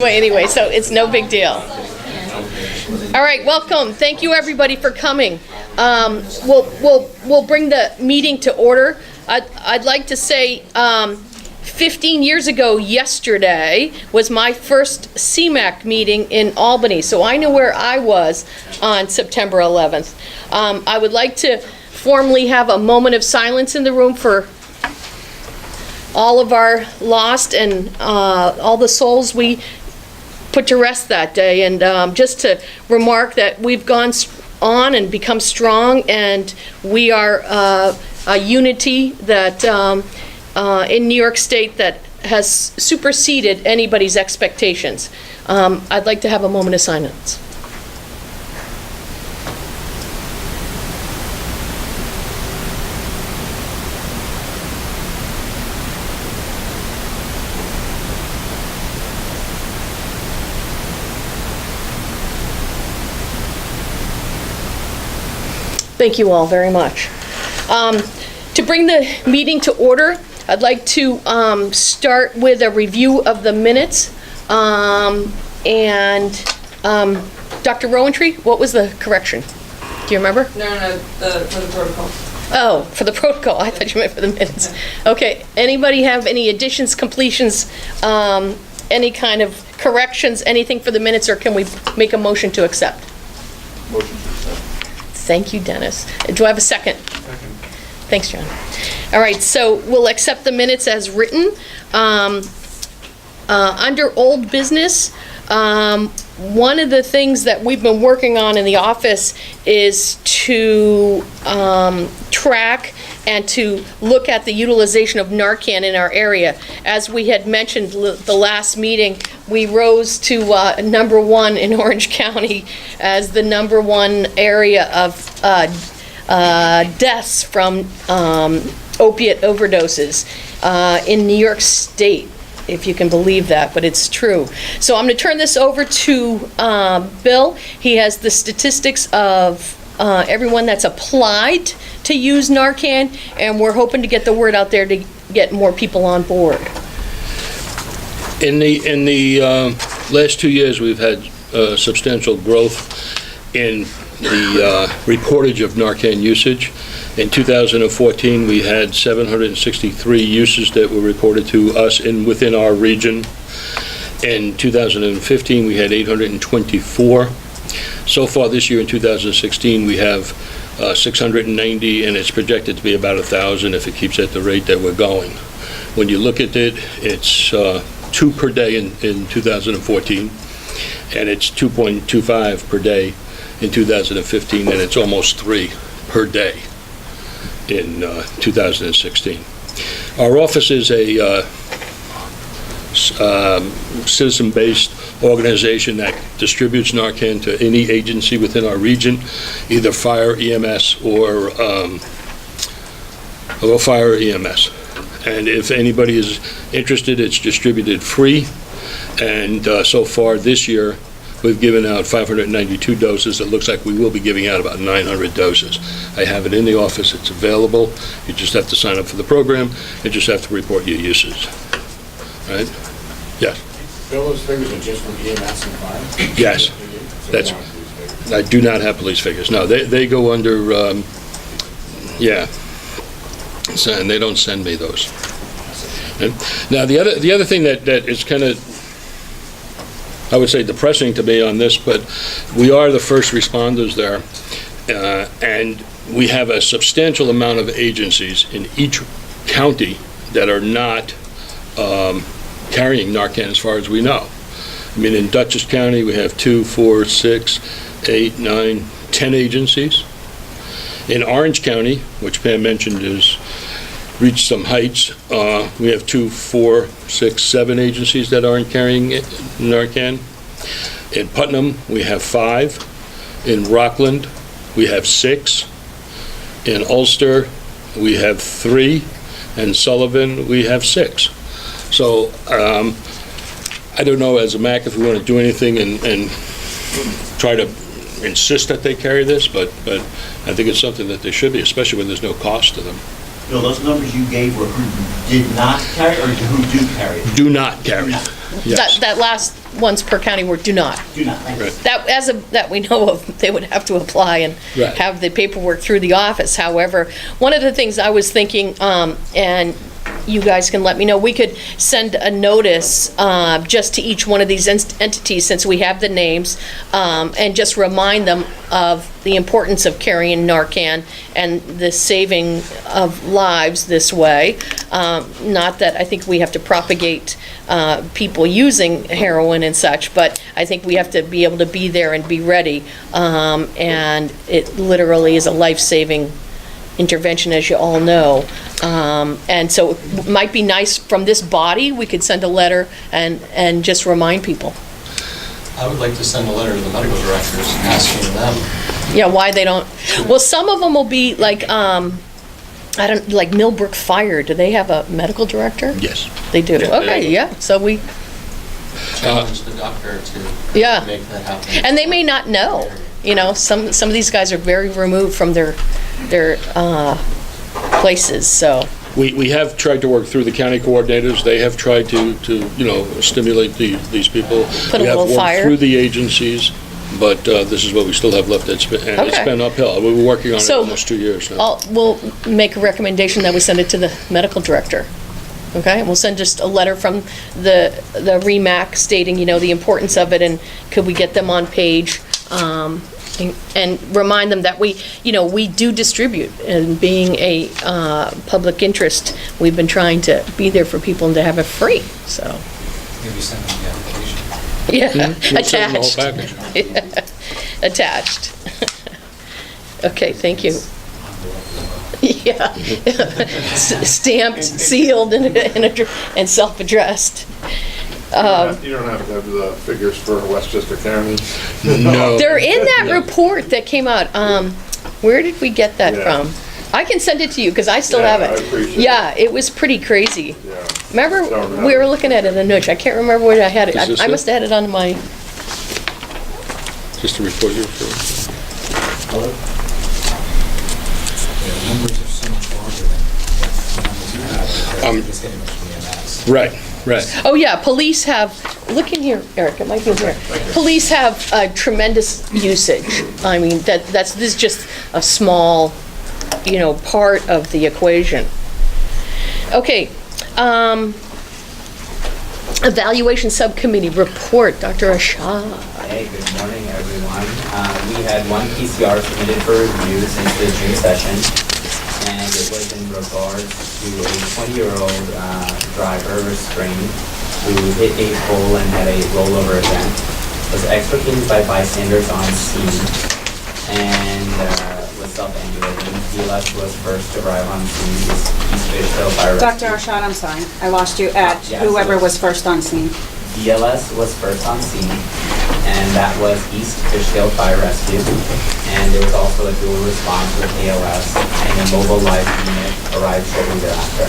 Anyway, so it's no big deal. All right, welcome. Thank you, everybody, for coming. We'll bring the meeting to order. I'd like to say 15 years ago yesterday was my first CMAC meeting in Albany, so I know where I was on September 11th. I would like to formally have a moment of silence in the room for all of our lost and all the souls we put to rest that day, and just to remark that we've gone on and become strong, and we are a unity that in New York State that has superseded anybody's expectations. I'd like to have a moment of silence. Thank you all very much. To bring the meeting to order, I'd like to start with a review of the minutes. Dr. Rowantree, what was the correction? Do you remember? No, for the protocol. Oh, for the protocol. I thought you meant for the minutes. Okay. Anybody have any additions, completions, any kind of corrections, anything for the minutes, or can we make a motion to accept? Motion to accept. Thank you, Dennis. Do I have a second? Second. Thanks, John. All right, so we'll accept the minutes as written. Under old business, one of the things that we've been working on in the office is to track and to look at the utilization of Narcan in our area. As we had mentioned the last meeting, we rose to #1 in Orange County as the #1 area of deaths from opiate overdoses in New York State, if you can believe that, but it's true. So I'm going to turn this over to Bill. He has the statistics of everyone that's applied to use Narcan, and we're hoping to get the word out there to get more people on board. In the last 2 years, we've had substantial growth in the reportage of Narcan usage. In 2014, we had 763 uses that were reported to us within our region. In 2015, we had 824. So far this year in 2016, we have 690, and it's projected to be about 1,000 if it keeps at the rate that we're going. When you look at it, it's 2 per day in 2014, and it's 2.25 per day in 2015, and it's almost 3 per day in 2016. Our office is a citizen-based organization that distributes Narcan to any agency within our region, either fire, EMS, or fire or EMS. And if anybody is interested, it's distributed free. And so far this year, we've given out 592 doses. It looks like we will be giving out about 900 doses. I have it in the office. It's available. You just have to sign up for the program. You just have to report your usage. Right? Yes. Bill, those figures are just from EMS and fire? Yes. That's. I do not have police figures. No, they go under. Yeah. So, and they don't send me those. And now the other thing that is kind of, I would say, depressing to me on this, but we are the first responders there, and we have a substantial amount of agencies in each county that are not carrying Narcan as far as we know. I mean, in Dutchess County, we have 2, 4, 6, 8, 9, 10 agencies. In Orange County, which Pam mentioned has reached some heights, we have 2, 4, 6, 7 agencies that aren't carrying Narcan. In Putnam, we have 5. In Rockland, we have 6. In Ulster, we have 3. And Sullivan, we have 6. So I don't know, as a MAC, if we want to do anything and try to insist that they carry this, but I think it's something that they should be, especially when there's no cost to them. Bill, those numbers you gave were who did not carry or who do carry it? Do not carry. Yes. That last ones per county were do not. Do not, thank you. Right. That we know of, they would have to apply and Right. have the paperwork through the office. However, one of the things I was thinking, and you guys can let me know, we could send a notice just to each one of these entities, since we have the names, and just remind them of the importance of carrying Narcan and the saving of lives this way. Not that I think we have to propagate people using heroin and such, but I think we have to be able to be there and be ready. And it literally is a life-saving intervention, as you all know. And so it might be nice from this body, we could send a letter and just remind people. I would like to send a letter to the medical directors asking them. Yeah, why they don't, well, some of them will be like, like Millbrook Fire, do they have a medical director? Yes. They do, Yeah, they okay, do. yeah, so we, Challenge the doctor to Yeah. make that happen. and they may not know, you know, some of these guys are very removed from their places, so. We have tried to work through the county coordinators. They have tried to stimulate these people. Put a little We have fire. worked through the agencies, but this is what we still have left. And it's Okay. been uphill. We were working on it So, almost 2 years now. We'll make a recommendation that we send it to the medical director, okay? We'll send just a letter from the REMAC stating, you know, the importance of it, and could we get them on page, and remind them that we do distribute, and being a public interest, we've been trying to be there for people and to have it free, so. Maybe send them the application. Yeah, We'll send them the whole attached. package. Attached. Okay, thank you. Yeah. Stamped, sealed, and self-addressed. You don't have to have the figures for Westchester County. No. They're in that No. report that came out. Where did we get that Yeah. from? I can send it to you, because I still Yeah, have it. I appreciate it. Yeah, it was pretty crazy. Yeah. Remember, Don't have we were it. looking at it in Nudge. I can't remember where I had it. Is this I it? must have had it on my, Just to report you for. The numbers are so much larger than the numbers you have. Um, It's getting much EMS. Right. oh yeah, police have, look in here, Eric, it might be in here. Police have tremendous usage. I mean, this is just a small, part of the equation. Okay, evaluation subcommittee report, Dr. Ashad. Hey, good morning, everyone. We had one PCR submitted for review since the June session, and it was in regards to a 20-year-old driver restrained who hit a pole and had a rollover event, was extricated by bystanders on scene, and was self-ambulating. DLS was first to arrive on scene, East Fishtail Fire Rescue. Dr. Arshad, I'm sorry, I lost you at Yeah, whoever so- was first on scene. DLS was first on scene, and that was East Fishtail Fire Rescue. And there was also a dual response with ALS, and a mobile life unit arrived shortly thereafter.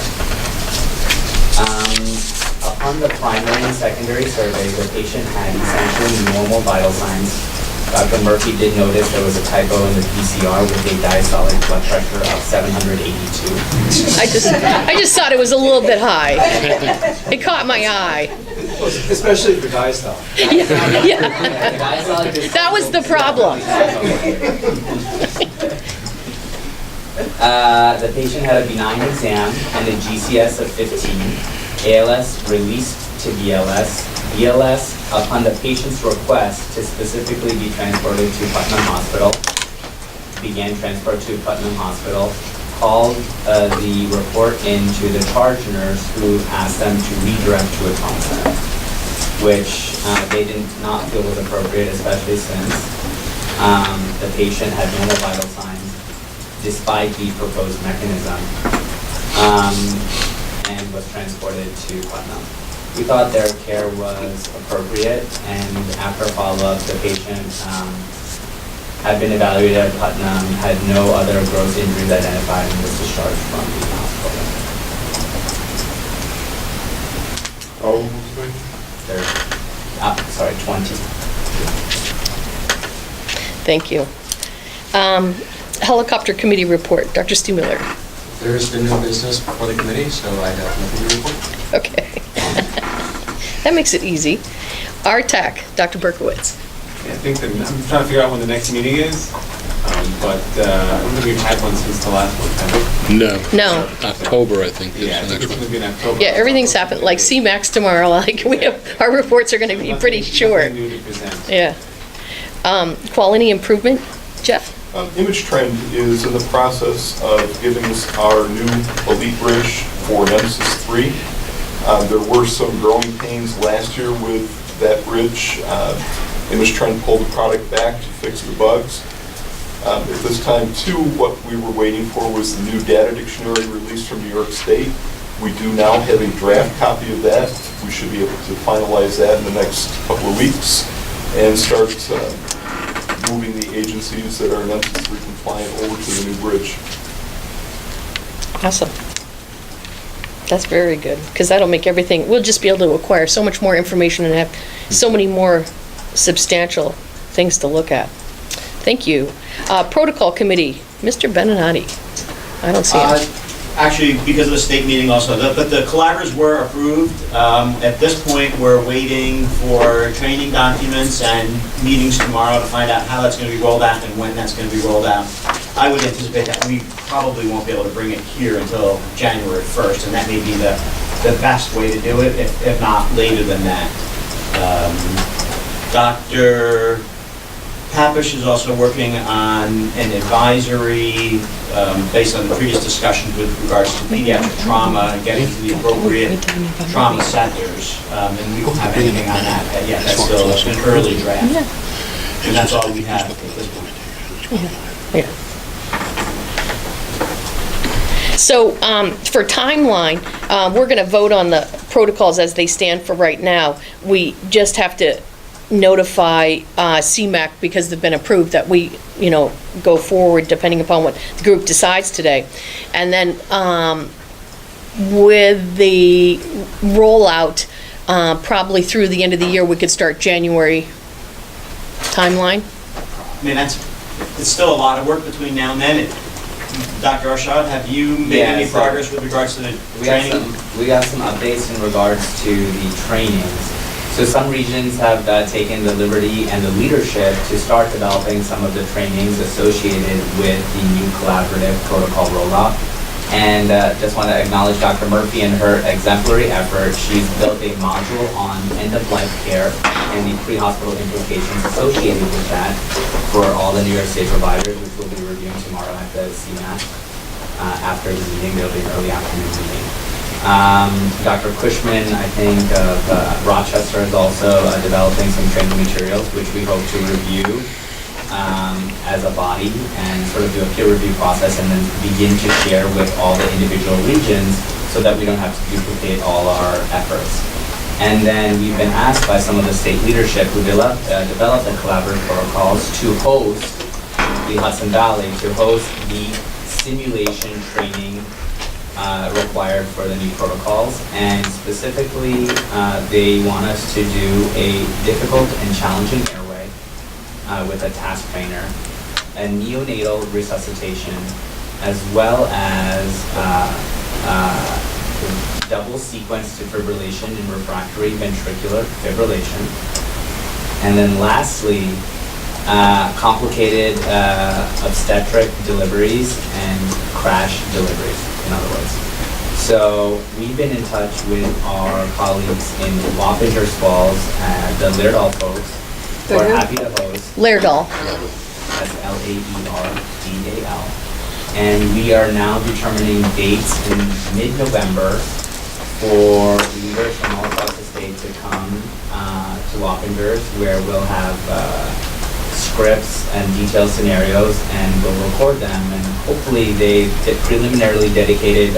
Upon the primary and secondary survey, the patient had essentially normal vital signs. Dr. Murphy did notice there was a typo in the PCR with a diastolic blood pressure of 782. I just thought it was a little bit high. It caught my eye. Especially for diastolic. Yeah. Diastolic is- That was the problem. The patient had a benign exam and a GCS of 15. ALS released to BLS. BLS, upon the patient's request to specifically be transported to Putnam Hospital, began transport to Putnam Hospital, called the report into the charge nurse, who asked them to redirect to a trauma center, which they did not feel was appropriate, especially since the patient had normal vital signs despite the proposed mechanism, and was transported to Putnam. We thought their care was appropriate, and after follow-up, the patient had been evaluated at Putnam, had no other gross injuries identified, and was discharged from the hospital. Oh, okay. They're, 20. Thank you. Helicopter committee report, Dr. Stuehmiller. There has been no business before the committee, so I have nothing to report. Okay. That makes it easy. RTAC, Dr. Berkowitz. I think that, I'm trying to figure out when the next meeting is, but I don't think we've had one since the last one, have we? No. No. October, I think, is Yeah, I the think next it's one. gonna be in October. Yeah, everything's happened, like CMAX tomorrow, like we have, our reports are gonna be pretty Nothing- short. nothing new to present. Yeah. Quality improvement, Jeff? Image Trend is in the process of giving us our new Elite Bridge for Nemesis 3. There were some growing pains last year with that bridge. Image Trend pulled the product back to fix the bugs. At this time, too, what we were waiting for was the new data dictionary released from New York State. We do now have a draft copy of that. We should be able to finalize that in the next couple of weeks and start moving the agencies that are Nemesis 3 compliant over to the new bridge. Awesome. That's very good, because that'll make everything, we'll just be able to acquire so much more information and have so many more substantial things to look at. Thank you. Protocol Committee, Mr. Beninati. I don't see him. Actually, because of the state meeting also, but the collaboratives were approved. At this point, we're waiting for training documents and meetings tomorrow to find out how that's going to be rolled out and when that's going to be rolled out. I would anticipate that we probably won't be able to bring it here until January 1st, and that may be the best way to do it, if not later than that. Dr. Papish is also working on an advisory based on the previous discussions with regards to pediatric trauma and getting to the appropriate trauma centers. And we don't have anything on that yet. That's still an early draft. And that's all we have at this point. Yeah. So for timeline, we're going to vote on the protocols as they stand for right now. We just have to notify CMAC, because they've been approved, that we, go forward depending upon what the group decides today. And then with the rollout, probably through the end of the year, we could start January timeline. I mean, it's still a lot of work between now and then. Dr. Arshad, have you made any progress with regards to the training? We got some updates in regards to the trainings. So some regions have taken the liberty and the leadership to start developing some of the trainings associated with the new collaborative protocol rollout. And just want to acknowledge Dr. Murphy and her exemplary effort. She's built a module on end-of-life care and the pre-hospital implications associated with that for all the New York State providers, which we'll be reviewing tomorrow at the CMAC. After the meeting, there'll be an early afternoon meeting. Dr. Cushman, I think, of Rochester is also developing some training materials, which we hope to review as a body and sort of do a peer review process and then begin to share with all the individual regions so that we don't have to duplicate all our efforts. And then we've been asked by some of the state leadership who developed the collaborative protocols to host the Hudson Valley, to host the simulation training required for the new protocols, and specifically they want us to do a difficult and challenging airway with a task trainer, a neonatal resuscitation, as well as double sequence defibrillation and refractory ventricular fibrillation, and then lastly complicated obstetric deliveries and crash deliveries, in other words. So we've been in touch with our colleagues in Wappingers Falls and the Laerdal folks who are happy to host. Laerdal. That's Laerdal. And we are now determining dates in mid-November for leaders from all across the state to come to Wappingers, where we'll have scripts and detailed scenarios, and we'll record them, and hopefully they preliminarily dedicated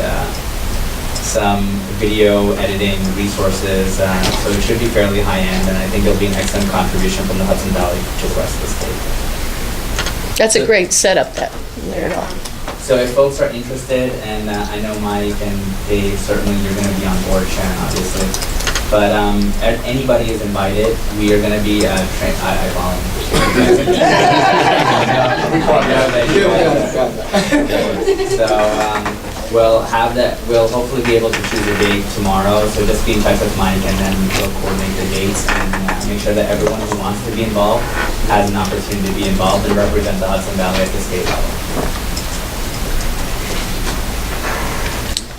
some video editing resources, so it should be fairly high-end, and I think it'll be an excellent contribution from the Hudson Valley to the rest of the state. That's a great setup, that Laerdal. So if folks are interested, and I know Mike and Dave, certainly you're going to be on board, Sharon, obviously, but anybody is invited. We are going to be I volunteer. So we'll hopefully be able to choose a date tomorrow, so just be in touch with Mike and then we'll coordinate the dates and make sure that everyone who wants to be involved has an opportunity to be involved and represent the Hudson Valley at the state level.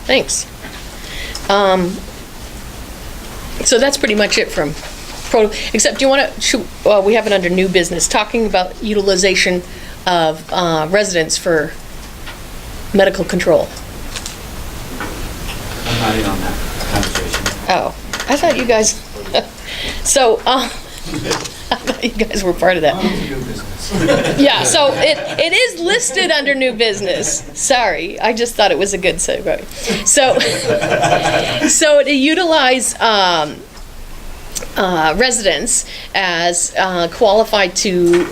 Thanks. So that's pretty much it from except do you want to, we have it under new business, talking about utilization of residents for medical control. I'm not in on that conversation. Oh, I thought you guys, so, I thought you guys were part of that. Yeah, so it is listed under new business. Sorry, I just thought it was a good segue. So to utilize residents as qualified to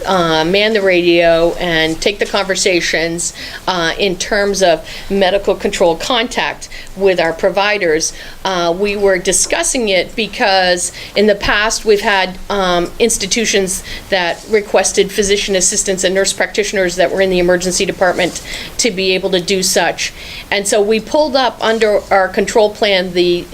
man the radio and take the conversations in terms of medical control contact with our providers. We were discussing it because in the past we've had institutions that requested physician assistants and nurse practitioners that were in the emergency department to be able to do such. And so we pulled up under our control plan the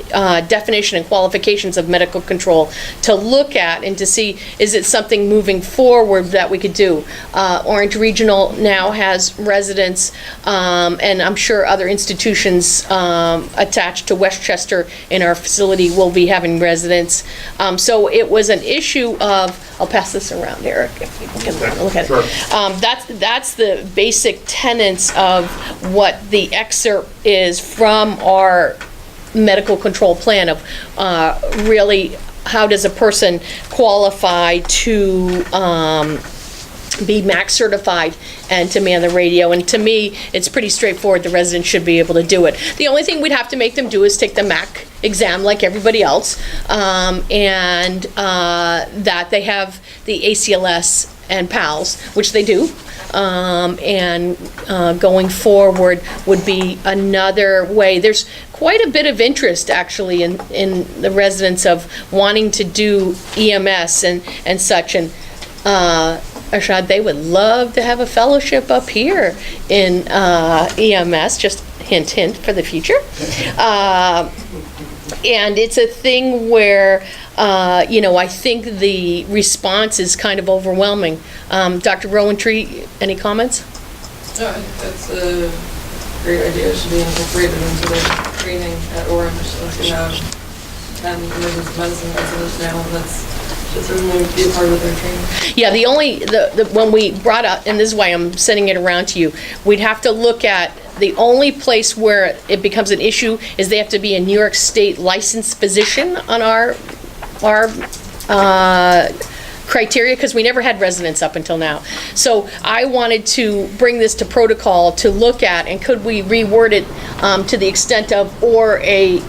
definition and qualifications of medical control to look at and to see, is it something moving forward that we could do? Orange Regional now has residents, and I'm sure other institutions attached to Westchester in our facility will be having residents. So it was an issue of, I'll pass this around, Eric, if people can look at it. That's the basic tenets of what the excerpt is from our medical control plan of really how does a person qualify to be MAC certified and to man the radio. And to me, it's pretty straightforward. The residents should be able to do it. The only thing we'd have to make them do is take the MAC exam like everybody else, and that they have the ACLS and PALS, which they do. And going forward would be another way. There's quite a bit of interest actually in the residents of wanting to do EMS and such. And Arshad, they would love to have a fellowship up here in EMS, just hint, hint for the future. And it's a thing where, I think the response is kind of overwhelming. Dr. Rowantree, any comments? No, I think that's a great idea. It should be incorporated into their training at Orange. So we have 10 emergency medicine residents now, and should certainly be a part of their training. Yeah, when we brought up, and this is why I'm sending it around to you, we'd have to look at the only place where it becomes an issue is they have to be a New York State licensed physician on our criteria, because we never had residents up until now. So I wanted to bring this to protocol to look at, and could we reword it to the extent of, or a,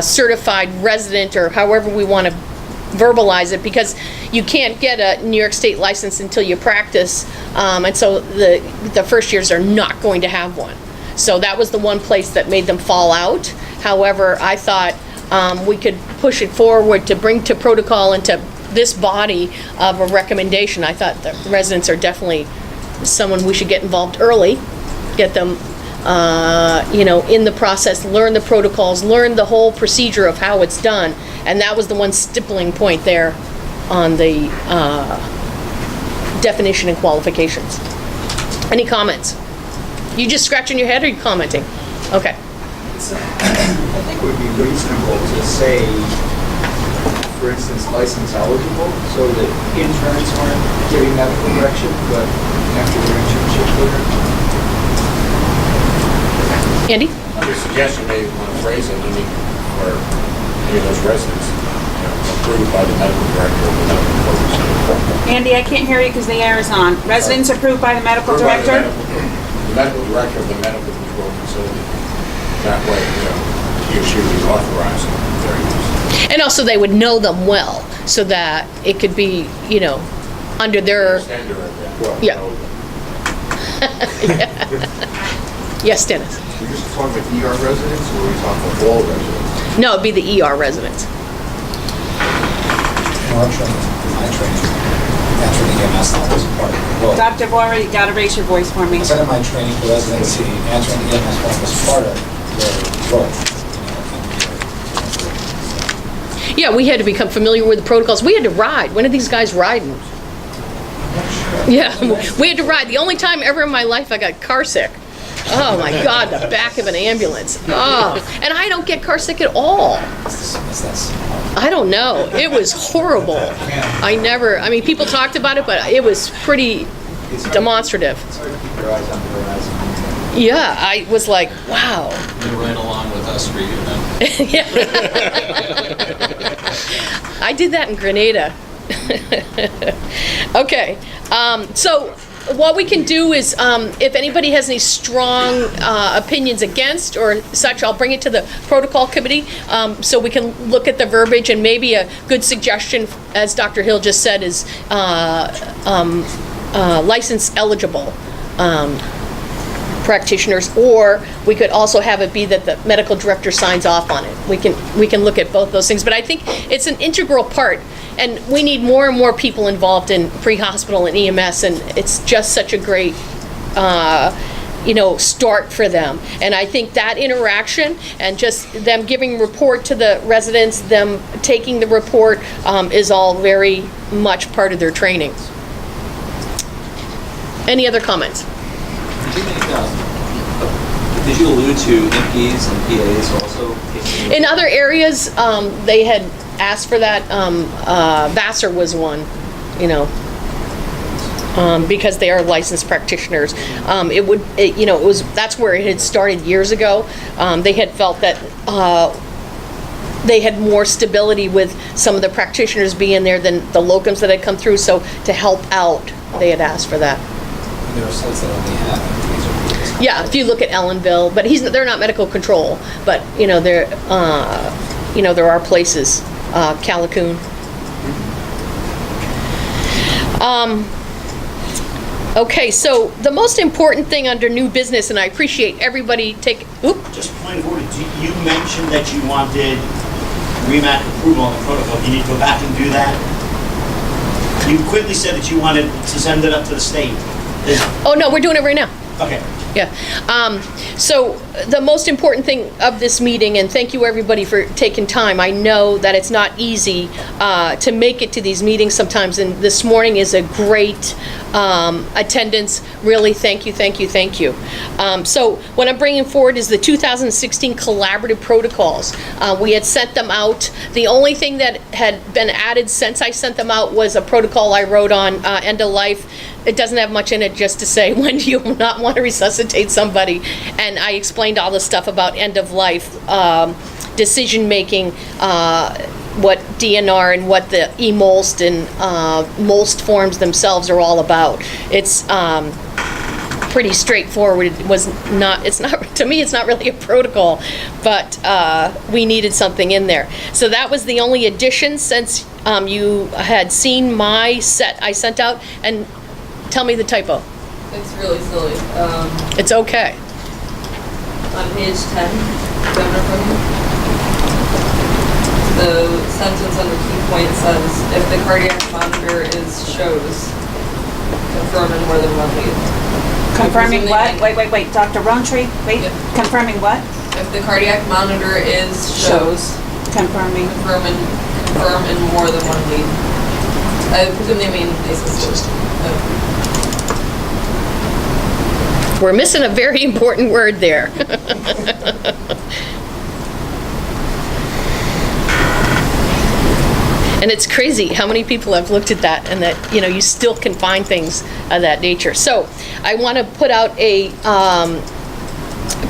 certified resident, or however we want to verbalize it, because you can't get a New York State license until you practice, and so the first years are not going to have one. So that was the one place that made them fall out. However, I thought we could push it forward to bring to protocol and to this body of a recommendation. I thought the residents are definitely someone we should get involved early, get them in the process, learn the protocols, learn the whole procedure of how it's done. And that was the one stippling point there on the definition and qualifications. Any comments? You just scratching your head, or are you commenting? Okay. I think it would be reasonable to say, for instance, license eligible, so that interns aren't giving medical direction, but after their internship later. Andy? Your suggestion, maybe want to phrase it, for any of those residents, approved by the medical director of the medical control facility. Andy, I can't hear you because the air is on. Residents approved by the medical Approved by the director? The medical director of the medical control facility. That way, he or she would be authorized their use. And also they would know them well, so that it could be, under their, Standard of that. yeah. Yes, Dennis? We just talking about ER residents, or are we talking about all residents? No, it'd be the ER residents. In our training, in my training, entering EMS level is a part of the role. Dr. Vora, you gotta raise your voice for me. I said in my training for residency, entering the EMS level is part of the role. Yeah, we had to become familiar with the protocols. We had to ride. When are these guys riding? Yeah, we had to ride. The only time ever in my life I got car sick. Oh my God, the back of an ambulance. Oh, and I don't get car sick at all. I don't know. It was horrible. I mean, people talked about it, but it was pretty demonstrative. It's hard to keep your eyes on the horizon. Yeah, I was like, wow. You're right along with us for you then. Yeah. I did that in Grenada. Okay, so what we can do is, if anybody has any strong opinions against or such, I'll bring it to the protocol committee, so we can look at the verbiage, and maybe a good suggestion, as Dr. Hill just said, is license eligible practitioners, or we could also have it be that the medical director signs off on it. We can look at both those things, but I think it's an integral part, and we need more and more people involved in pre-hospital and EMS, and it's just such a great start for them. And I think that interaction and just them giving report to the residents, them taking the report, is all very much part of their training. Any other comments? Did you allude to MPs and PAs also? In other areas, they had asked for that. Vassar was one, because they are licensed practitioners. That's where it had started years ago. They had felt that they had more stability with some of the practitioners being there than the locums that had come through. So to help out, they had asked for that. There are sites that only have MPs or PAs. Yeah, if you look at Ellenville, but they're not medical control, but there are places, Callicoon. Okay, so the most important thing under new business, and I appreciate everybody Just point of order, you mentioned that you wanted REMAC approval on the protocol. You need to go back and do that? You quickly said that you wanted to send it up to the state. Oh, no, we're doing it right now. Okay. Yeah. So the most important thing of this meeting, and thank you everybody for taking time. I know that it's not easy to make it to these meetings sometimes, and this morning is a great attendance. Really, thank you. So what I'm bringing forward is the 2016 collaborative protocols. We had sent them out. The only thing that had been added since I sent them out was a protocol I wrote on end of life. It doesn't have much in it, just to say, when do you not want to resuscitate somebody? And I explained all the stuff about end of life, decision-making, what DNR and what the EMOLST and MOLST forms themselves are all about. It's pretty straightforward. To me, it's not really a protocol, but we needed something in there. So that was the only addition since you had seen my set I sent out. And tell me the typo. It's really silly. It's okay. On page 10, Governor Putnam, the sentence under key point says, if the cardiac monitor shows, confirm in more than one lead. Confirming what? Wait, Dr. Roundtree, wait, Yep. confirming what? If the cardiac monitor shows, Confirming. confirm in more than one lead. I presume they mean ACC. We're missing a very important word there. And it's crazy how many people have looked at that, and that, you still can find things of that nature. So I want to put out a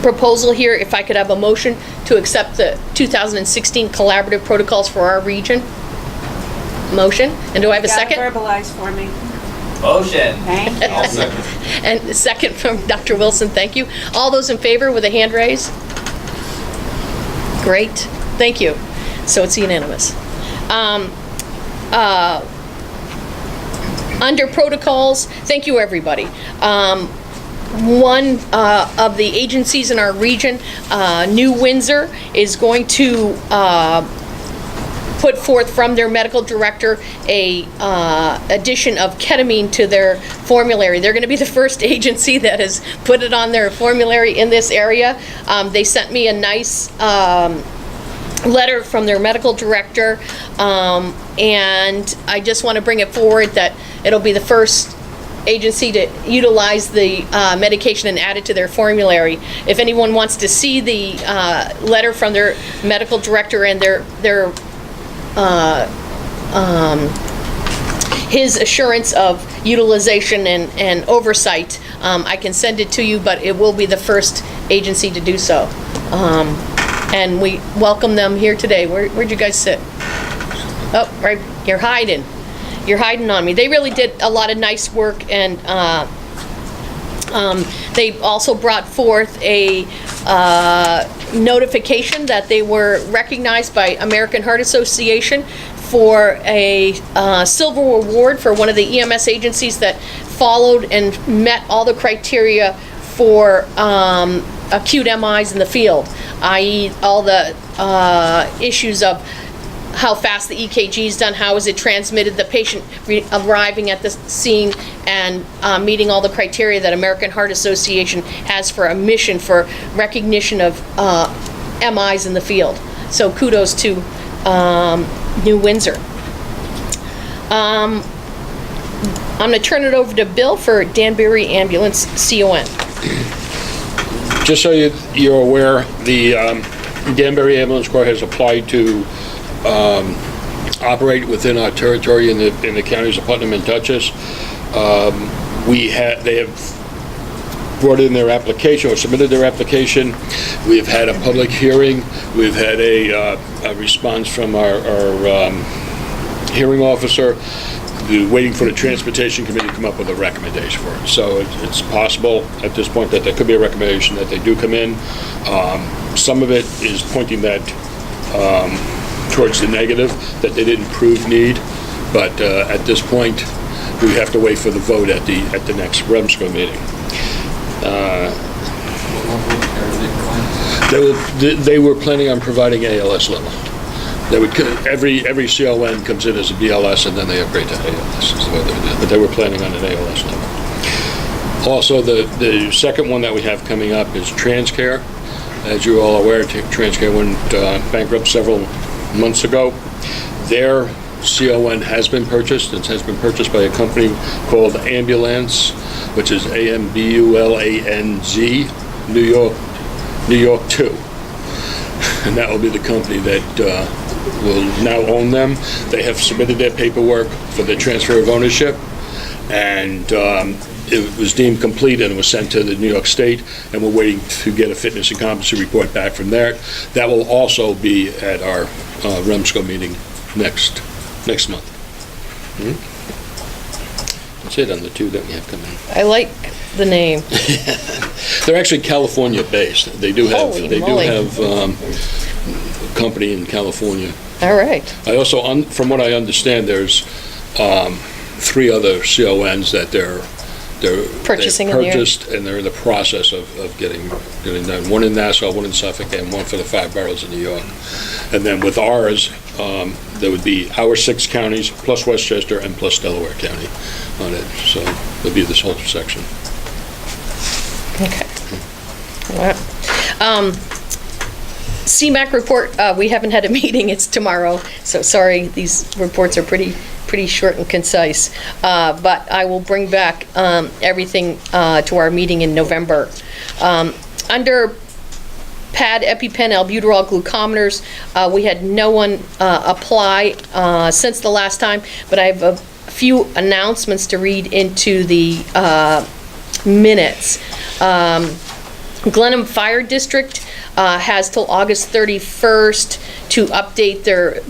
proposal here, if I could have a motion to accept the 2016 collaborative protocols for our region. Motion, and do I have a second? Verbalize for me. Motion. Thank you. And a second from Dr. Wilson, thank you. All those in favor with a hand raise? Great, thank you. So it's unanimous. Under protocols, thank you everybody. One of the agencies in our region, New Windsor, is going to put forth from their medical director a addition of ketamine to their formulary. They're going to be the first agency that has put it on their formulary in this area. They sent me a nice letter from their medical director, and I just want to bring it forward that it'll be the first agency to utilize the medication and add it to their formulary. If anyone wants to see the letter from their medical director and his assurance of utilization and oversight, I can send it to you, but it will be the first agency to do so. And we welcome them here today. Where'd you guys sit? Oh, right, you're hiding. You're hiding on me. They really did a lot of nice work, and they also brought forth a notification that they were recognized by American Heart Association for a silver award for one of the EMS agencies that followed and met all the criteria for acute MIs in the field, i.e. all the issues of how fast the EKG is done, how is it transmitted, the patient arriving at the scene, and meeting all the criteria that American Heart Association has for a mission for recognition of MIs in the field. So kudos to New Windsor. I'm going to turn it over to Bill for Danbury Ambulance CON. Just so you're aware, the Danbury Ambulance Corps has applied to operate within our territory in the counties of Putnam and Dutchess. They have brought in their application or submitted their application. We've had a public hearing. We've had a response from our hearing officer. We're waiting for the Transportation Committee to come up with a recommendation for it. So it's possible at this point that there could be a recommendation that they do come in. Some of it is pointing that towards the negative, that they didn't prove need, but at this point, we have to wait for the vote at the next REMSCO meeting. They were planning on providing ALS level. They would, every CON comes in as a BLS and then they upgrade to ALS, is what they did, but they were planning on an ALS level. Also, the second one that we have coming up is TransCare. As you're all aware, TransCare went bankrupt several months ago. Their CON has been purchased. It has been purchased by a company called Ambulance, which is AMBULANZ, New York 2. And that will be the company that will now own them. They have submitted their paperwork for the transfer of ownership, and it was deemed complete and it was sent to the New York State, and we're waiting to get a fitness and competency report back from there. That will also be at our REMSCO meeting next month. That's it on the two that we have coming. I like the name. They're actually California-based. They do have a company in California. All right. I also, from what I understand, there's 3 other CONs that they've purchased, and they're in the process of getting done. One in Nassau, one in Suffolk, and one for the 5 boroughs in New York. And then with ours, there would be our 6 counties, plus Westchester, and plus Delaware County on it. So there'll be this whole section. Okay. CMAC report, we haven't had a meeting, it's tomorrow, so sorry, these reports are pretty short and concise, but I will bring back everything to our meeting in November. Under PAD, EpiPen, albuterol, glucometers, we had no one apply since the last time, but I have a few announcements to read into the minutes. Glenham Fire District has till August 31st to update their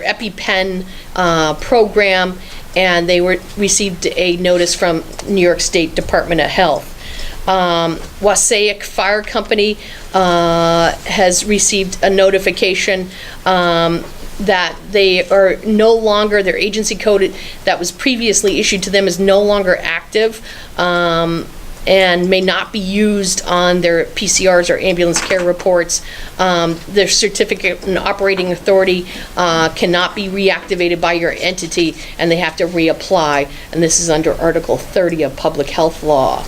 EpiPen program, and they received a notice from New York State Department of Health. Wassaic Fire Company has received a notification that they are no longer, their agency code that was previously issued to them is no longer active. and may not be used on their PCRs or ambulance care reports. Their certificate and operating authority cannot be reactivated by your entity, and they have to reapply, and this is under Article 30 of Public Health Law.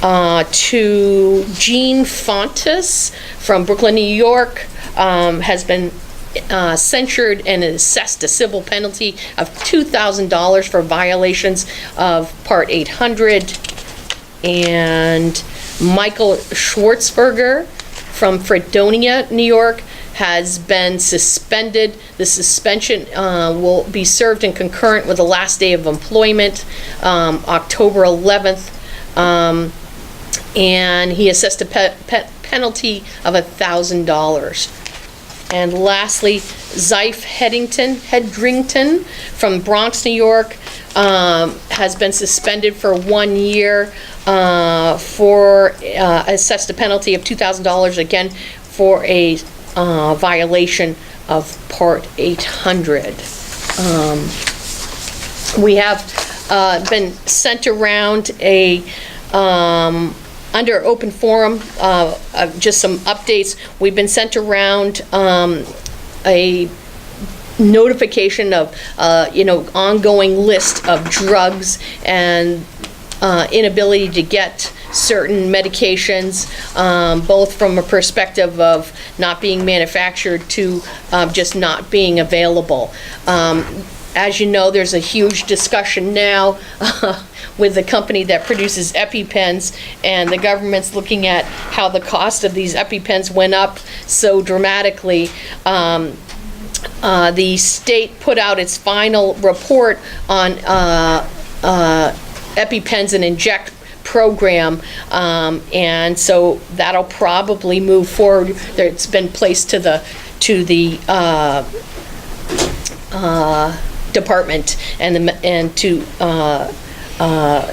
To Jean Fontes from Brooklyn, New York, has been censured and assessed a civil penalty of $2,000 for violations of Part 800. And Michael Schwartzberger from Fredonia, New York, has been suspended. The suspension will be served in concurrent with the last day of employment, October 11th. And he assessed a penalty of $1,000. And lastly, Zeif Hedrington from Bronx, New York, has been suspended for 1 year for assessed a penalty of $2,000 again for a violation of Part 800. We have been sent around a under open forum, just some updates. We've been sent around a notification of, ongoing list of drugs and inability to get certain medications, both from a perspective of not being manufactured to just not being available. As you know, there's a huge discussion now with the company that produces EpiPens, and the government's looking at how the cost of these EpiPens went up so dramatically. The state put out its final report on EpiPens and Inject program, and so that'll probably move forward. It's been placed to the department and to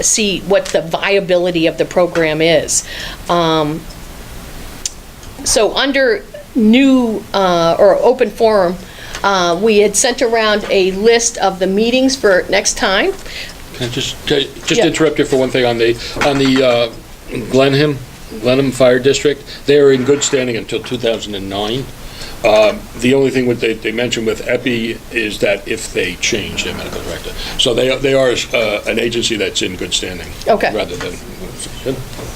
see what the viability of the program is. So under new or open forum, we had sent around a list of the meetings for next time. Can I just interrupt you for one thing on the Glenham Fire District? They are in good standing until 2009. The only thing they mentioned with Epi is that if they change their medical director. So they are an agency that's in good standing. Okay. Rather than,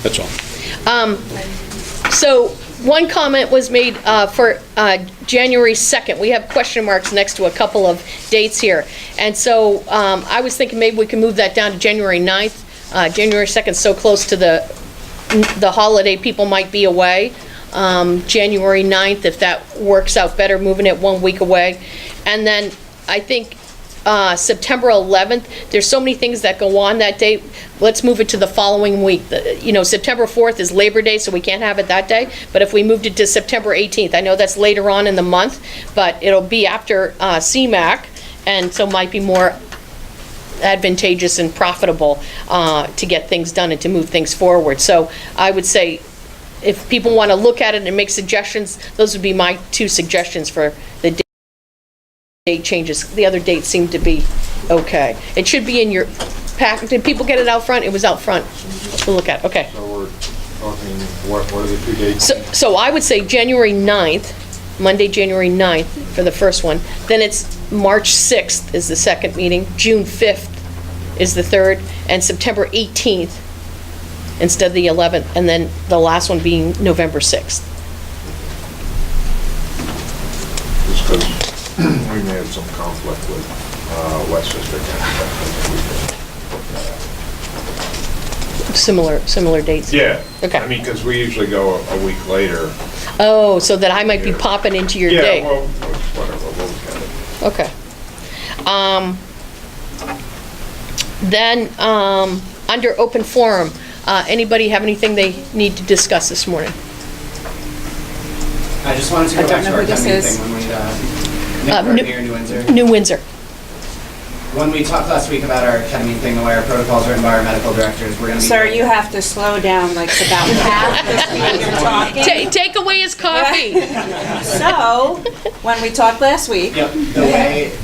that's all. So one comment was made for January 2nd. We have question marks next to a couple of dates here. And so I was thinking maybe we can move that down to January 9th. January 2nd is so close to the holiday, people might be away. January 9th, if that works out better, moving it 1 week away. And then I think September 11th, there's so many things that go on that day. Let's move it to the following week. September 4th is Labor Day, so we can't have it that day. But if we moved it to September 18th, I know that's later on in the month, but it'll be after CMAC, and so might be more advantageous and profitable to get things done and to move things forward. So I would say, if people want to look at it and make suggestions, those would be my two suggestions for the date changes. The other dates seem to be okay. It should be in your pack. Did people get it out front? It was out front. We'll look at it. Okay. So we're talking, what are the two dates? So I would say January 9th, Monday, January 9th for the first one. Then it's March 6th is the second meeting. June 5th is the third. And September 18th instead of the 11th, and then the last one being November 6th. Just because we may have some conflict with West District. Similar dates? Yeah. Okay. I mean, because we usually go a week later. Oh, so that I might be popping into your day. Yeah, well, whatever, we'll look at it. Okay. Then, under open forum, anybody have anything they need to discuss this morning? I just wanted to go I back don't to know our who this timing is. thing when we, New- New Windsor. New Windsor. when we talked last week about our ketamine thing, the way our protocols written by our medical directors, we're gonna be. Sir, you have to slow down, like about half the speed you're talking. Take away his coffee. So, when we talked last week. Yep,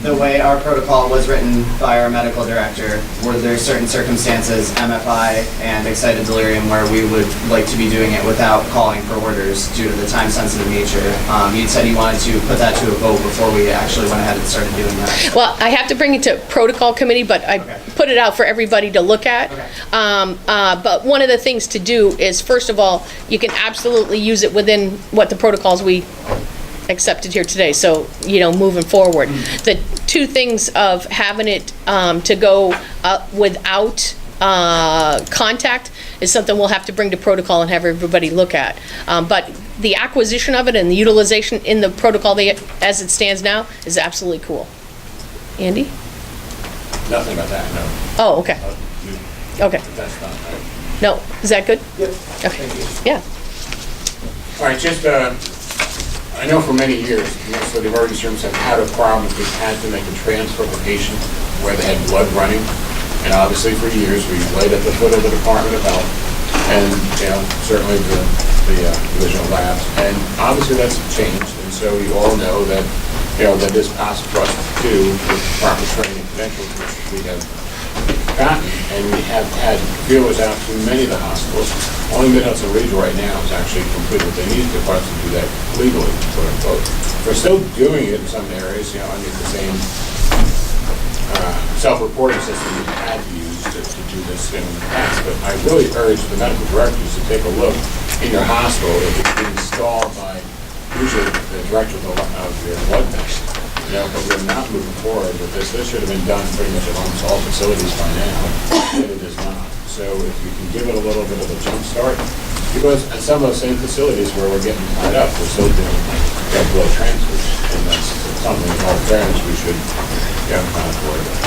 the way our protocol was written by our medical director, were there certain circumstances, MFI and excited delirium, where we would like to be doing it without calling for orders due to the time-sensitive nature. You said you wanted to put that to a vote before we actually went ahead and started doing that. Well, I have to bring it to protocol committee, but I put it out for everybody to look at. But one of the things to do is, first of all, you can absolutely use it within what the protocols we accepted here today, so, moving forward. The two things of having it to go without contact is something we'll have to bring to protocol and have everybody look at. But the acquisition of it and the utilization in the protocol as it stands now is absolutely cool. Andy? Nothing about that, no. Oh, okay. Okay. That's not right. No, is that good? Yep. Okay. Yeah. All right, just, I know for many years, most of the emergency rooms have had a problem if we've had to make a transfer of a patient where they had blood running. And obviously for years, we laid at the foot of the Department of Health and, certainly the Division of Labs. And obviously that's changed. And so we all know that, that is possible for us to do with proper training credentials, which we have gotten. And we have had feelers out to many of the hospitals. Only Mid-Hudson Regional right now is actually completed what they need to for us to do that legally, quote unquote. We're still doing it in some areas, under the same self-reporting system we had used to do this in the past. But I really urge the medical directors to take a look in your hospital if it's being installed by usually the director of your blood bank. But we're not moving forward with this. This should have been done pretty much at almost all facilities by now, but it is not. So if you can give it a little bit of a jump start, because at some of those same facilities where we're getting tied up, we're still doing blood transfers, and that's something in all fairness we should kind of worry about.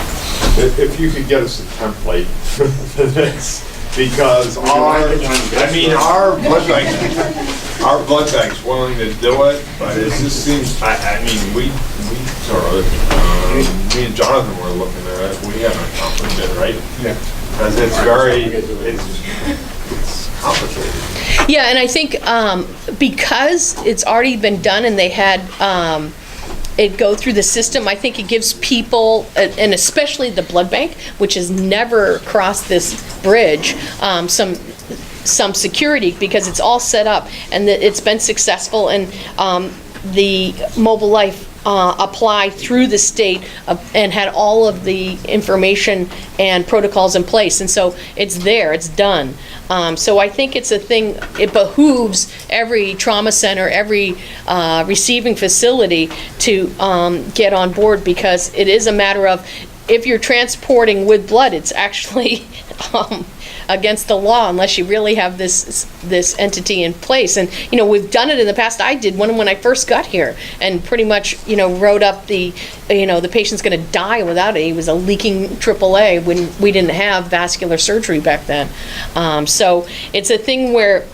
If you could get us a template for this, because our blood bank's willing to do it, but it just seems, we sort of, me and Jonathan were looking at it, we haven't accomplished it, right? Yeah. Because it's complicated. Yeah, and I think because it's already been done and they had it go through the system, I think it gives people, and especially the blood bank, which has never crossed this bridge, some security, because it's all set up and it's been successful, and the Mobile Life apply through the state and had all of the information and protocols in place, and so it's there, it's done. So I think it's a thing, it behooves every trauma center, every receiving facility to get on board, because it is a matter of, if you're transporting with blood, it's actually against the law unless you really have this entity in place. And we've done it in the past. I did one when I first got here, and pretty much wrote up the patient's going to die without it. He was a leaking AAA when we didn't have vascular surgery back then. So it's a thing where,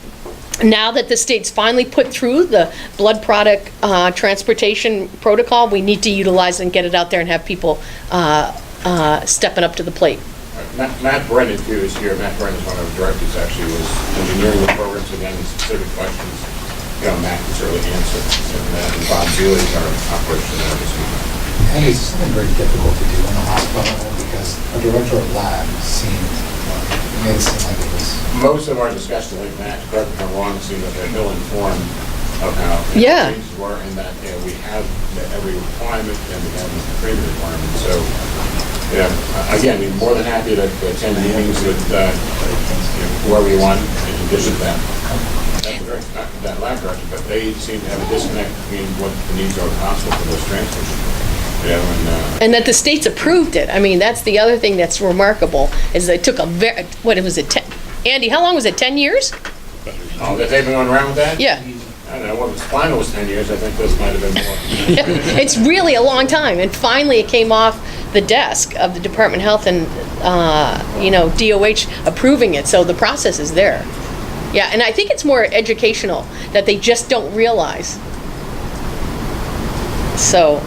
now that the state's finally put through the blood product transportation protocol, we need to utilize and get it out there and have people stepping up to the plate. Matt Brennan, too, is here. Matt Brennan is one of the directors, actually, was engineering the programs. Again, specific questions, Matt can certainly answer. And Bob Zealy is our operation manager. I think it's something very difficult to do in a hospital level, because a director of lab made it seem like it was. Most of our discussion, I think, Matt, correct me if I'm wrong, seemed that they're ill-informed of how things were, and that we have every requirement and we have the treatment requirement. So, again, we're more than happy to attend meetings with whoever we want in addition to that. That lab director, but they seem to have a disconnect between what the needs are of the hospital for those transfers. And that the state's approved it. I mean, that's the other thing that's remarkable, is they took Andy, how long was it, 10 years? Oh, that they've been going around with that? Yeah. I don't know, what was final was 10 years, I think this might have been more. It's really a long time, and finally it came off the desk of the Department of Health and, DOH approving it, so the process is there. Yeah, and I think it's more educational, that they just don't realize. So.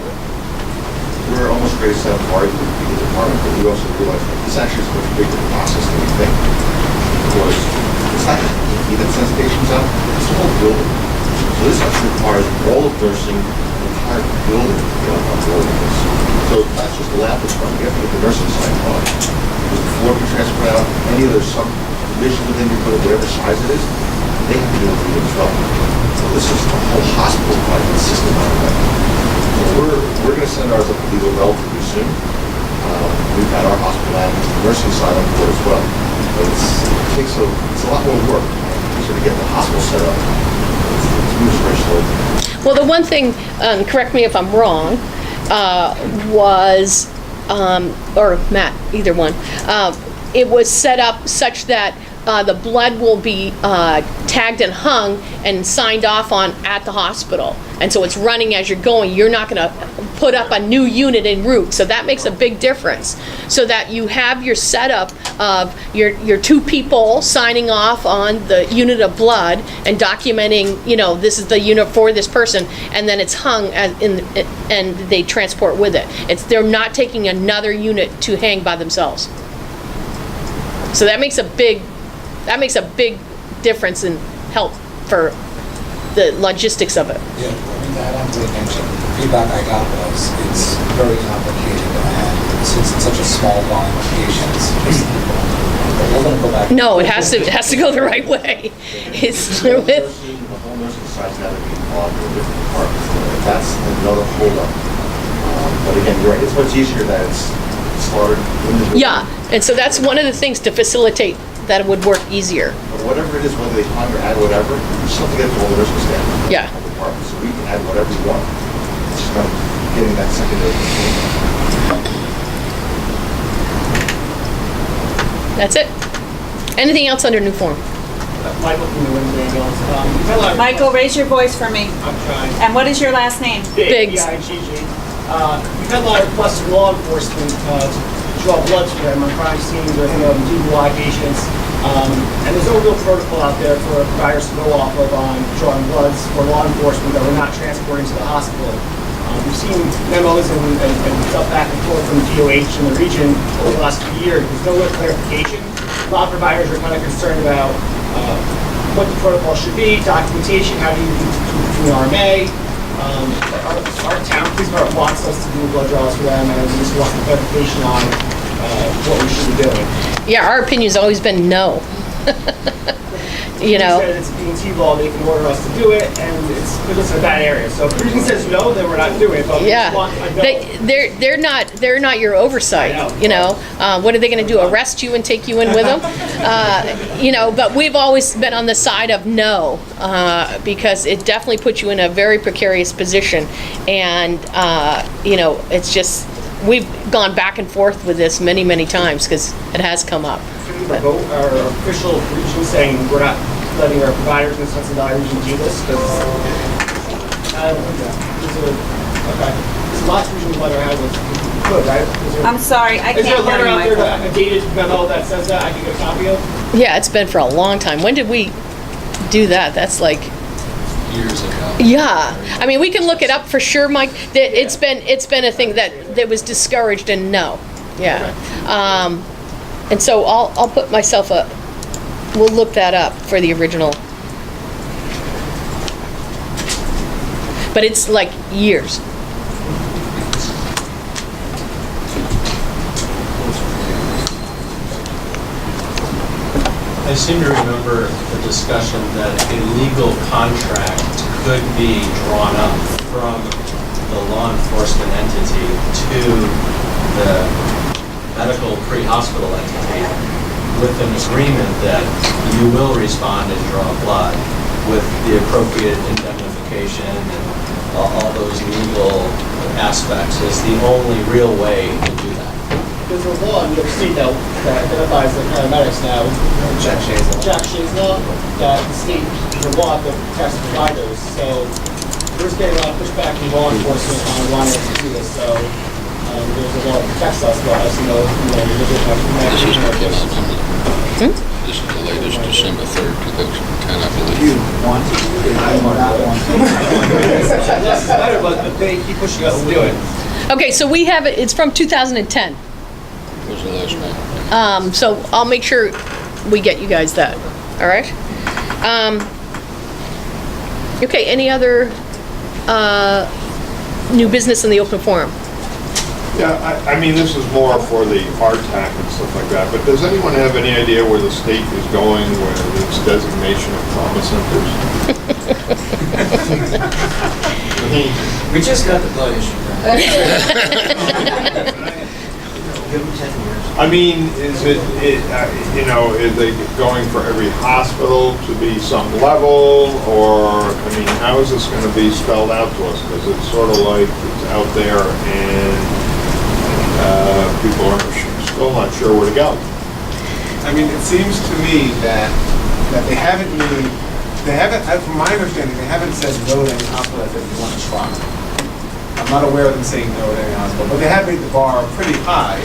We're almost great set of parties with the department, but we also realized that this actually is a much bigger process than we think. Because it's not just the that sends patients out, it's the whole building. So this actually requires all of nursing, the entire building to be on board with this. So it's not just the lab department, you have to get the nursing side on. Because the floor can transfer out, any other some division within your building, whatever size it is, they have to do it as well. So this is the whole hospital management system on that. So we're going to send ours up to legal relatively soon. We've got our hospital and nursing side on board as well. But it's a lot more work to get the hospital set up. It's moves very slowly. Well, the one thing, correct me if I'm wrong, was, or Matt, either one, it was set up such that the blood will be tagged and hung and signed off on at the hospital. And so it's running as you're going. You're not going to put up a new unit en route. So that makes a big difference. So that you have your setup of your two people signing off on the unit of blood and documenting, this is the unit for this person, and then it's hung and they transport with it. They're not taking another unit to hang by themselves. So that makes a big difference in help for the logistics of it. Yeah, I mean, to add on to what you mentioned, the feedback I got was it's very complicated, and since it's such a small volume of patients, we're going to go back. No, it has to go the right way. It's The whole nursing side's got to be involved in different departments. That's another holdup. But again, you're right, it's much easier that it's started in the building. Yeah, and so that's one of the things to facilitate that it would work easier. But whatever it is, whether they find or add whatever, we still have to get to all the nursing staff. Yeah. All the departments, so we can add whatever we want. It's just about getting that secondary. That's it. Anything else under new form? Michael from the Windsor Ambulance. Michael, raise your voice for me. I'm trying. And what is your last name? Biggs. B-I-G-G. We've had a lot of requests from law enforcement to draw blood for them on crime scenes or DUI patients. And there's no real protocol out there for providers to go off of on drawing bloods for law enforcement that we're not transporting to the hospital. We've seen memos and stuff back and forth from DOH in the region over the last few years. There's no real clarification. A lot of providers are kind of concerned about what the protocol should be, documentation, how do you do an RMA. Our town police department wants us to do blood draws for them, and we just want the clarification on what we should be doing. Yeah, our opinion's always been no. He said it's B&T law, they can order us to do it, and it's a bad area. So if the region says no, then we're not doing it, but we just want a no. They're not your oversight, what are they going to do, arrest you and take you in with them? But we've always been on the side of no, because it definitely puts you in a very precarious position. And, it's just, we've gone back and forth with this many, many times because it has come up. Our official region saying we're not letting our providers in the Sunset Valley region do this because there's lots of regional letter has it good, right? I'm sorry, I Is there a can't hear letter you, out there, Michael. a dated memo that says that I can get a copy of? Yeah, it's been for a long time. When did we do that? That's like Years ago. Yeah, I mean, we can look it up for sure, Mike. It's been a thing that was discouraged and no, yeah. And so I'll put myself up. We'll look that up for the original. But it's like years. I seem to remember the discussion that a legal contract could be drawn up from the law enforcement entity to the medical pre-hospital entity with an agreement that you will respond and draw blood with the appropriate indemnification and all those legal aspects is the only real way to do that. There's a law in New York State that identifies the paramedics now, Jack Shays law, that the state is a law that protects providers. So we're just getting a lot of pushback from law enforcement on wanting us to do this. So there's a law that protects us, but as you know, This is the latest, December 3rd, 2010, I believe. You want to do it, I want not want to. Yes, it's better, but they keep pushing us to do it. Okay, so we have, it's from 2010. Was the last one. So I'll make sure we get you guys that, all right? Okay, any other new business in the open forum? Yeah, I mean, this is more for the RTAC and stuff like that, but does anyone have any idea where the state is going with its designation of trauma centers? We just got the blood issue. Give them 10 years. I mean, is it, is they going for every hospital to be some level, or, I mean, how is this gonna be spelled out to us? Because it's sort of like it's out there and people are still not sure where to go. I mean, it seems to me that they haven't really, from my understanding, they haven't said no to any hospital that they want to try. I'm not aware of them saying no to any hospital, but they have made the bar pretty high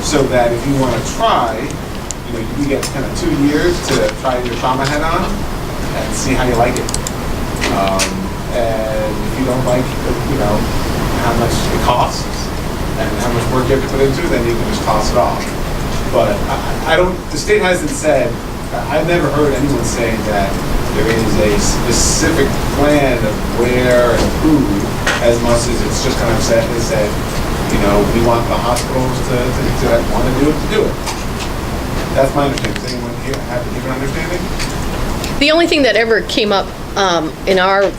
so that if you want to try, you get kind of 2 years to try your trauma head on and see how you like it. And if you don't like, how much it costs and how much work you have to put into it, then you can just toss it off. But the state hasn't said, I've never heard anyone saying that there is a specific plan of where and who, as much as it's just kind of said, we want the hospitals to want to do it. That's my understanding. Does anyone here have a different understanding? The only thing that ever came up in our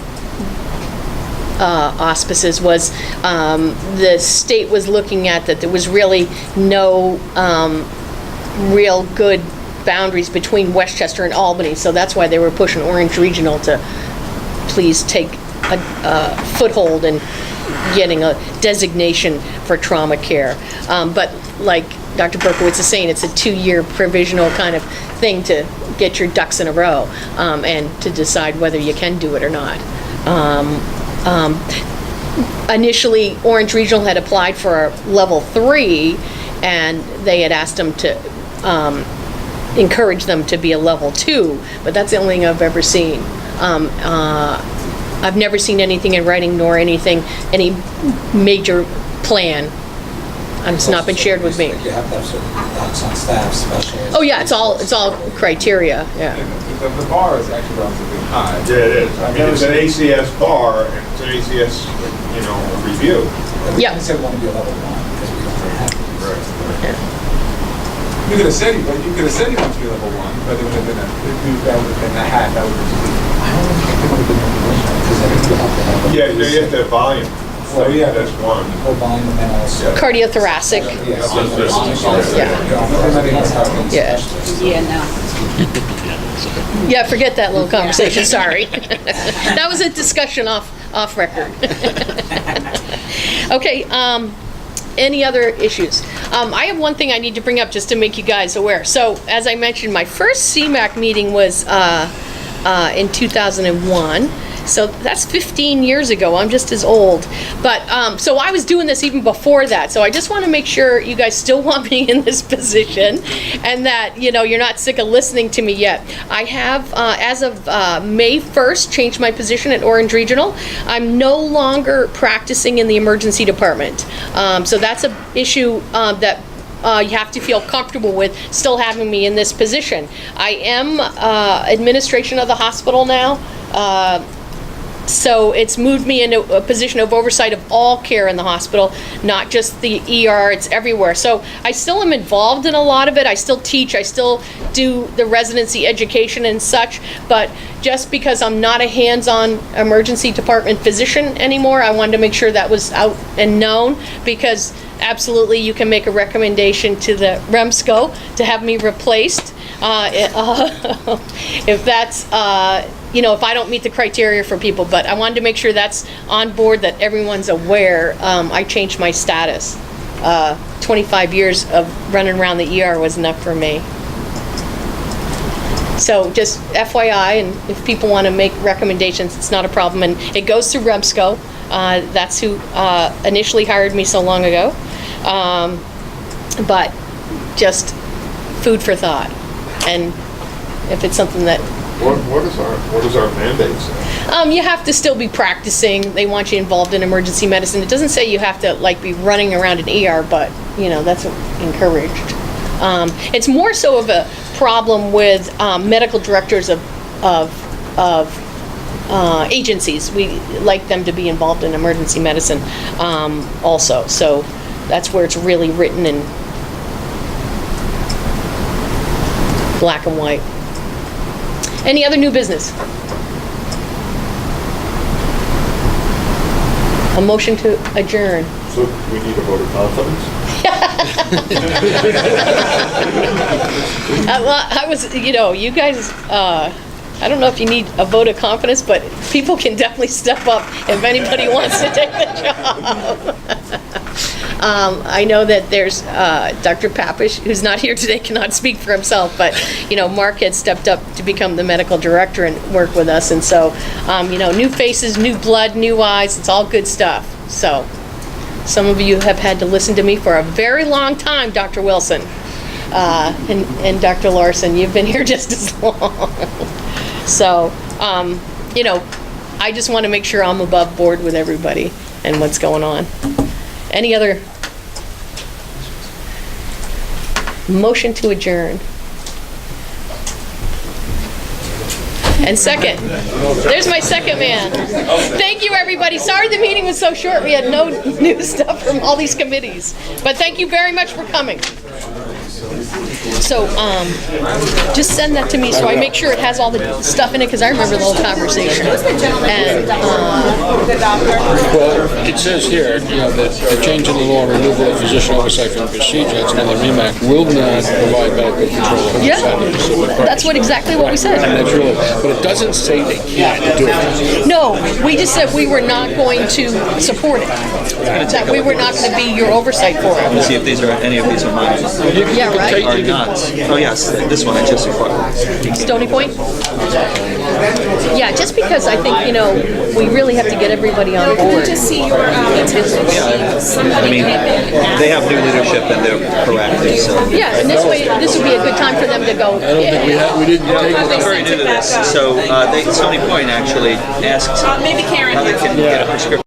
auspices was the state was looking at that there was really no real good boundaries between Westchester and Albany, so that's why they were pushing Orange Regional to please take a foothold in getting a designation for trauma care. But like Dr. Berkowitz is saying, it's a 2-year provisional kind of thing to get your ducks in a row and to decide whether you can do it or not. Initially, Orange Regional had applied for a level 3, and they had asked them to encourage them to be a level 2, but that's the only thing I've ever seen. I've never seen anything in writing nor any major plan. And it's not been shared with me. You have to have certain docs on staff, specialists. Oh yeah, it's all criteria. Yeah. The bar is actually relatively high. Yeah, it is. I mean, it's an ACS bar, and it's an ACS, review. We Yeah. can't say we want to be a level 1 because we don't have to. Right. You could have said you want to be level 1, but it would have been that would have been a hat. That would have been. I don't think it would have been a provision because then you have to have. Yeah, you have to have volume. Well, yeah, that's one. Or volume and then also. Cardiothoracic. Yes. Yeah. Yeah, no. Yeah, forget that little conversation, sorry. That was a discussion off record. Okay, any other issues? I have one thing I need to bring up just to make you guys aware. So, as I mentioned, my first CMAC meeting was in 2001. So that's 15 years ago. I'm just as old. But, so I was doing this even before that. So I just want to make sure you guys still want me in this position and that, you're not sick of listening to me yet. I have, as of May 1st, changed my position at Orange Regional. I'm no longer practicing in the emergency department. So that's an issue that you have to feel comfortable with still having me in this position. I am administration of the hospital now. So it's moved me into a position of oversight of all care in the hospital, not just the ER, it's everywhere. So I still am involved in a lot of it. I still teach, I still do the residency education and such, but just because I'm not a hands-on emergency department physician anymore, I wanted to make sure that was out and known, because absolutely you can make a recommendation to the REMSCO to have me replaced. If that's, if I don't meet the criteria for people, but I wanted to make sure that's on board, that everyone's aware. I changed my status. 25 years of running around the ER was enough for me. So just FYI, and if people want to make recommendations, it's not a problem. And it goes through REMSCO. That's who initially hired me so long ago. But just food for thought. And if it's something that What does our mandate say? You have to still be practicing. They want you involved in emergency medicine. It doesn't say you have to like be running around an ER, but that's encouraged. It's more so of a problem with medical directors of agencies. We like them to be involved in emergency medicine also. So that's where it's really written in black and white. Any other new business? A motion to adjourn. So we need a vote of confidence? Well, I was, you guys, I don't know if you need a vote of confidence, but people can definitely step up if anybody wants to take the job. I know that there's Dr. Papish, who's not here today, cannot speak for himself, but, Mark had stepped up to become the medical director and work with us. And so, new faces, new blood, new eyes, it's all good stuff. So, some of you have had to listen to me for a very long time, Dr. Wilson. And Dr. Larson, you've been here just as long. So, I just want to make sure I'm above board with everybody and what's going on. Any other motion to adjourn? And second. There's my second man. Thank you, everybody. Sorry the meeting was so short. We had no new stuff from all these committees. But thank you very much for coming. So, just send that to me so I make sure it has all the stuff in it, because I remember the whole conversation. And, Well, it says here, that the change in the law, removal of physician oversight from procedure, that's another REMAC, will not provide medical control of yeah, oversight. that's exactly what we said. And that's really, but it doesn't say they can't do it. No, we just said we were not going to support it. That we were not going to be your oversight for it. See if any of these are mine. Yeah, right? Or not. Oh, yes, this one I just acquired. Stony Point? Yeah, just because I think, we really have to get everybody on board. I mean, they have new leadership and they're proactive, so. Yeah, and this would be a good time for them to go. I don't think we didn't take I'm very new to this. So, Stony Point actually asks how they can get a prescription